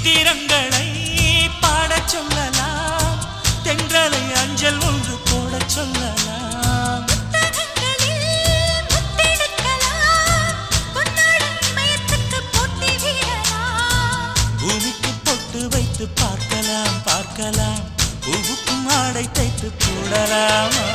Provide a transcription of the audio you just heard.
சித்திரங்களை பாடச் சொல்லலாம், தென்றலை அஞ்சல் ஒன்று போடச் சொல்லலாம். பூமிக்கு பொட்டு வைத்து பார்க்கலாம் பார்க்கலாம், பூவுக்கும் ஆடை தைத்து போடலாமா?